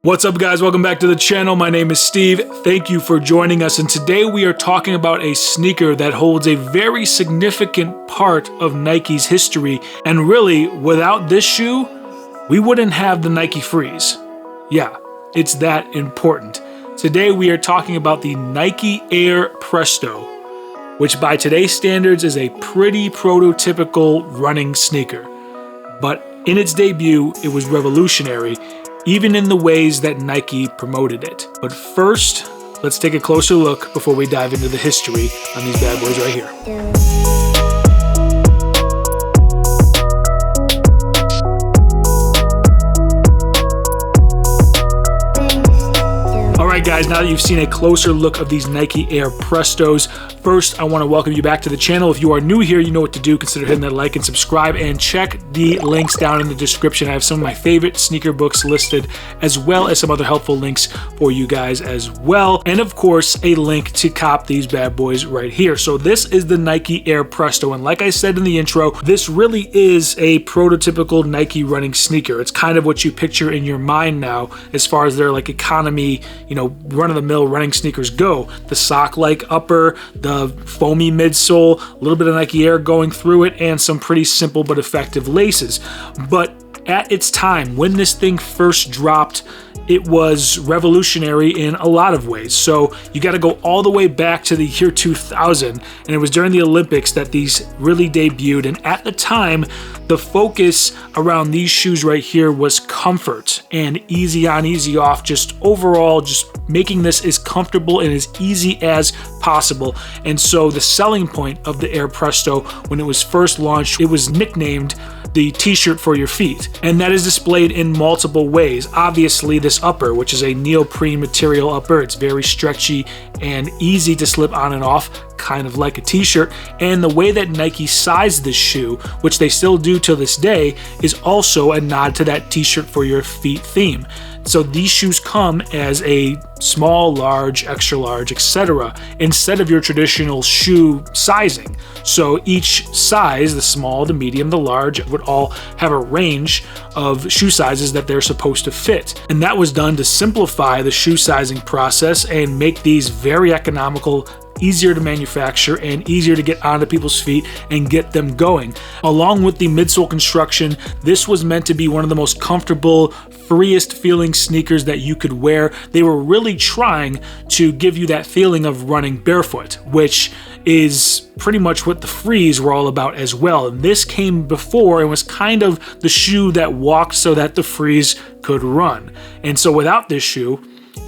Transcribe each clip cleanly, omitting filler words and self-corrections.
What's up, guys? Welcome back to the channel. My name is Steve. Thank you for joining us. And today we are talking about a sneaker that holds a very significant part of Nike's history. And really, without this shoe, we wouldn't have the Nike Freeze. Yeah, it's that important. Today we are talking about the Nike Air Presto, which by today's standards is a pretty prototypical running sneaker. But in its debut, it was revolutionary, even in the ways that Nike promoted it. But first, let's take a closer look before we dive into the history on these bad boys right here. Alright guys, now that you've seen a closer look of these Nike Air Prestos, first I want to welcome you back to the channel. If you are new here, you know what to do. Consider hitting that like and subscribe, and check the links down in the description. I have some of my favorite sneaker books listed, as well as some other helpful links for you guys as well. And of course, a link to cop these bad boys right here. So this is the Nike Air Presto, and like I said in the intro, this really is a prototypical Nike running sneaker. It's kind of what you picture in your mind now as far as their like economy, run-of-the-mill running sneakers go. The sock-like upper, the foamy midsole, a little bit of Nike Air going through it, and some pretty simple but effective laces. But at its time, when this thing first dropped, it was revolutionary in a lot of ways. So you got to go all the way back to the year 2000, and it was during the Olympics that these really debuted. And at the time, the focus around these shoes right here was comfort and easy on, easy off, just overall, just making this as comfortable and as easy as possible. And so the selling point of the Air Presto, when it was first launched, it was nicknamed the t-shirt for your feet, and that is displayed in multiple ways. Obviously, this upper, which is a neoprene material upper, it's very stretchy and easy to slip on and off, kind of like a t-shirt. And the way that Nike sized this shoe, which they still do till this day, is also a nod to that t-shirt for your feet theme. So these shoes come as a small, large, extra large, etc., instead of your traditional shoe sizing. So each size, the small, the medium, the large, would all have a range of shoe sizes that they're supposed to fit. And that was done to simplify the shoe sizing process and make these very economical, easier to manufacture, and easier to get onto people's feet and get them going. Along with the midsole construction, this was meant to be one of the most comfortable, freest feeling sneakers that you could wear. They were really trying to give you that feeling of running barefoot, which is pretty much what the Freeze were all about as well. And this came before and was kind of the shoe that walked so that the Freeze could run. And so without this shoe,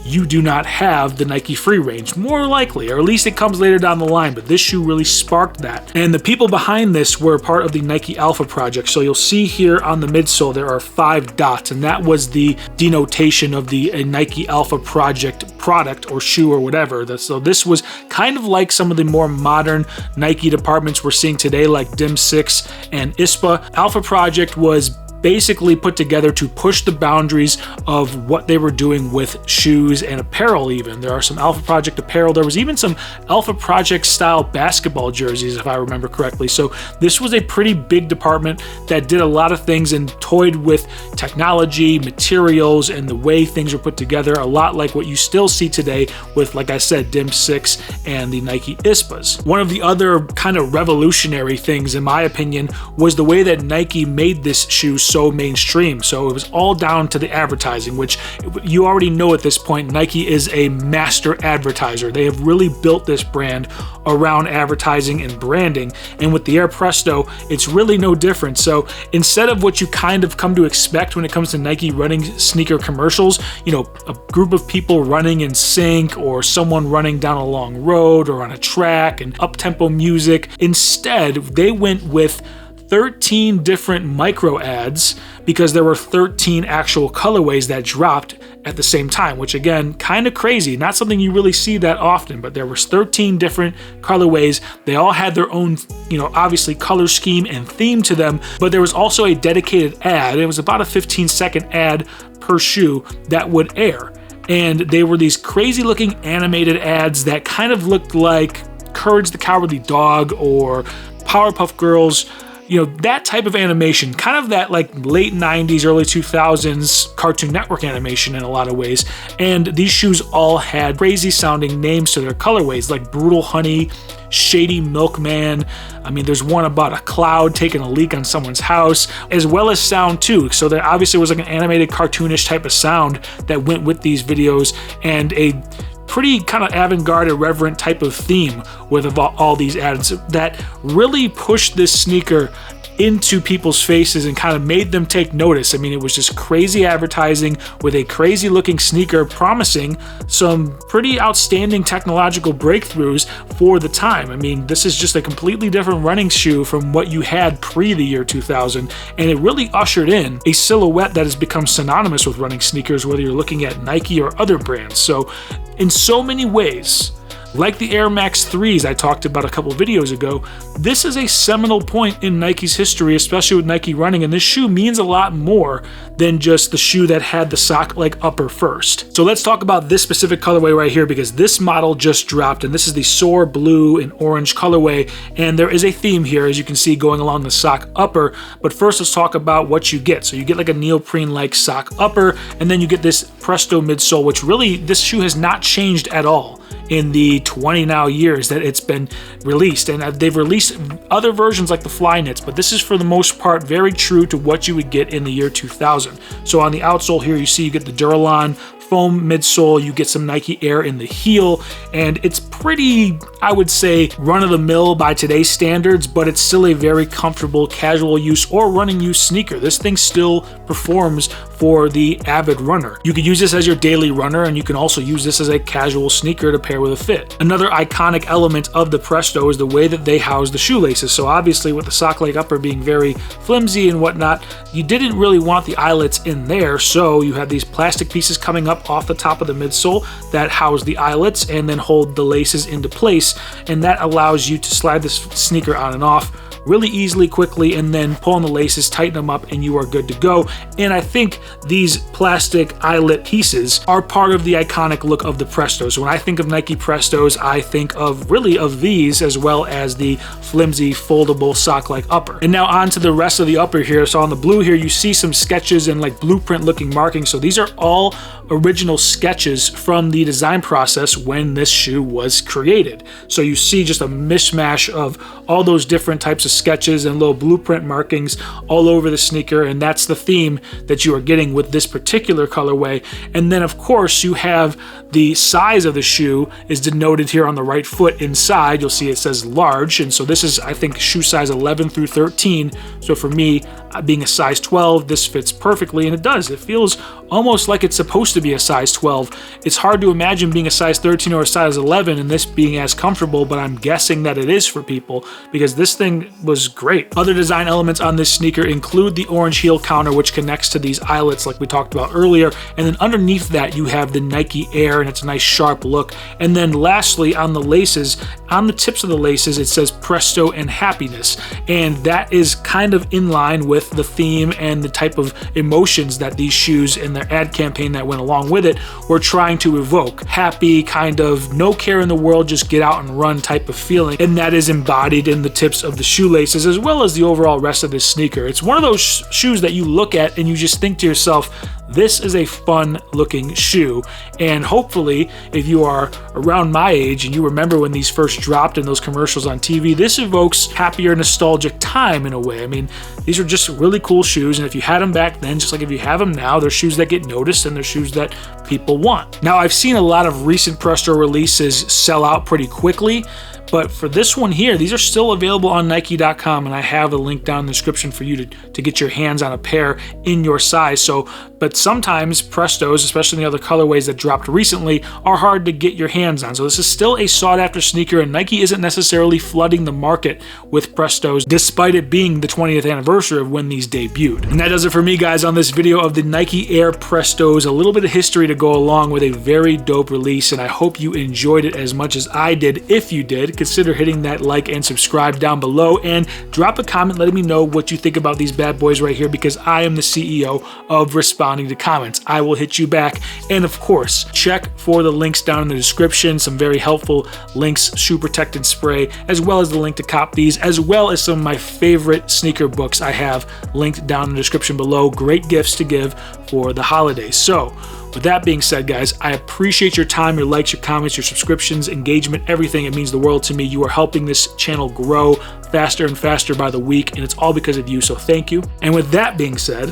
you do not have the Nike Free range, more likely, or at least it comes later down the line, but this shoe really sparked that. And the people behind this were part of the Nike Alpha project. So you'll see here on the midsole, there are 5 dots, and that was the denotation of the Nike Alpha project product or shoe or whatever. So this was kind of like some of the more modern Nike departments we're seeing today, like Dim 6 and ISPA. Alpha project was basically put together to push the boundaries of what they were doing with shoes and apparel even. There are some Alpha Project apparel. There was even some Alpha Project style basketball jerseys, if I remember correctly. So this was a pretty big department that did a lot of things and toyed with technology, materials, and the way things were put together, a lot like what you still see today with, like I said, Dim 6 and the Nike ISPAs. One of the other kind of revolutionary things, in my opinion, was the way that Nike made this shoe so mainstream. So it was all down to the advertising, which you already know at this point, Nike is a master advertiser. They have really built this brand around advertising and branding. And with the Air Presto, it's really no different. So instead of what you kind of come to expect when it comes to Nike running sneaker commercials, a group of people running in sync, or someone running down a long road or on a track and up-tempo music, instead they went with 13 different micro ads, because there were 13 actual colorways that dropped at the same time, which again, kind of crazy. Not something you really see that often, but there was 13 different colorways. They all had their own, obviously color scheme and theme to them, but there was also a dedicated ad. It was about a 15-second ad per shoe that would air. And they were these crazy looking animated ads that kind of looked like Courage the Cowardly Dog or Powerpuff Girls, You know, that type of animation, kind of that like late 90s, early 2000s Cartoon Network animation in a lot of ways. And these shoes all had crazy sounding names to their colorways, like Brutal Honey, Shady Milkman. I mean, there's one about a cloud taking a leak on someone's house, as well as sound too. So there obviously was like an animated, cartoonish type of sound that went with these videos, and a pretty kind of avant-garde, irreverent type of theme with all these ads that really pushed this sneaker into people's faces and kind of made them take notice. I mean, it was just crazy advertising with a crazy looking sneaker promising some pretty outstanding technological breakthroughs for the time. I mean, this is just a completely different running shoe from what you had pre the year 2000, and it really ushered in a silhouette that has become synonymous with running sneakers, whether you're looking at Nike or other brands. So in so many ways, like the Air Max 3s I talked about a couple videos ago, this is a seminal point in Nike's history, especially with Nike running, and this shoe means a lot more than just the shoe that had the sock-like upper first. So let's talk about this specific colorway right here, because this model just dropped, and this is the Soar blue and orange colorway, and there is a theme here, as you can see, going along the sock upper. But first, let's talk about what you get. So you get like a neoprene-like sock upper, and then you get this Presto midsole, which really, this shoe has not changed at all in the 20 now years that it's been released. And they've released other versions like the Flyknits, but this is for the most part very true to what you would get in the year 2000. So on the outsole here, you see you get the Duralon foam midsole, you get some Nike Air in the heel, and it's pretty, I would say, run-of-the-mill by today's standards, but it's still a very comfortable casual use or running use sneaker. This thing still performs for the avid runner. You could use this as your daily runner, and you can also use this as a casual sneaker to pair with a fit. Another iconic element of the Presto is the way that they house the shoelaces. So obviously with the sock-like upper being very flimsy and whatnot, you didn't really want the eyelets in there, so you have these plastic pieces coming up off the top of the midsole that house the eyelets and then hold the laces into place, and that allows you to slide this sneaker on and off really easily, quickly, and then pull on the laces, tighten them up, and you are good to go. And I think these plastic eyelet pieces are part of the iconic look of the Presto. So when I think of Nike Prestos, I think of really of these, as well as the flimsy foldable sock-like upper. And now on to the rest of the upper here. So on the blue here, you see some sketches and like blueprint looking markings. So these are all original sketches from the design process when this shoe was created. So you see just a mishmash of all those different types of sketches and little blueprint markings all over the sneaker, and that's the theme that you are getting with this particular colorway. And then of course you have the size of the shoe is denoted here on the right foot inside. You'll see it says large, and so this is, I think, shoe size 11 through 13. So for me, being a size 12, this fits perfectly, and it does. It feels almost like it's supposed to be a size 12. It's hard to imagine being a size 13 or a size 11 and this being as comfortable, but I'm guessing that it is for people because this thing was great. Other design elements on this sneaker include the orange heel counter, which connects to these eyelets like we talked about earlier, and then underneath that you have the Nike Air, and it's a nice sharp look. And then lastly, on the laces, on the tips of the laces, it says Presto and Happiness, and that is kind of in line with the theme and the type of emotions that these shoes and their ad campaign that went along with it were trying to evoke. Happy, kind of no care in the world, just get out and run type of feeling, and that is embodied in the tips of the shoelaces as well as the overall rest of this sneaker. It's one of those shoes that you look at and you just think to yourself, this is a fun looking shoe. And hopefully, if you are around my age and you remember when these first dropped in those commercials on TV, this evokes happier, nostalgic time in a way. I mean, these are just really cool shoes, and if you had them back then, just like if you have them now, they're shoes that get noticed and they're shoes that people want. Now, I've seen a lot of recent Presto releases sell out pretty quickly, but for this one here, these are still available on Nike.com, and I have a link down in the description for you to get your hands on a pair in your size. So, but sometimes Prestos, especially the other colorways that dropped recently, are hard to get your hands on. So this is still a sought-after sneaker, and Nike isn't necessarily flooding the market with Prestos, despite it being the 20th anniversary of when these debuted. And that does it for me, guys, on this video of the Nike Air Prestos. A little bit of history to go along with a very dope release, and I hope you enjoyed it as much as I did. If you did, did, consider hitting that like and subscribe down below, and drop a comment letting me know what you think about these bad boys right here, because I am the CEO of responding to comments. I will hit you back. And of course, check for the links down in the description, some very helpful links, shoe protectant spray, as well as the link to cop these, as well as some of my favorite sneaker books I have linked down in the description below. Great gifts to give for the holidays. So with that being said, guys, I appreciate your time, your likes, your comments, your subscriptions, engagement, everything. It means the world to me. You are helping this channel grow faster and faster by the week, and it's all because of you, so thank you. And with that being said,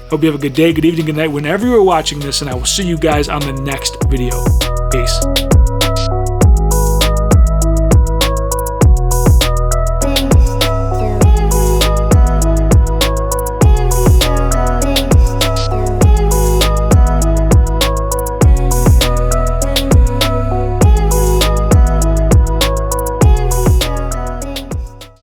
hope you have a good day, good evening, good night, whenever you're watching this, and I will see you guys on the next video.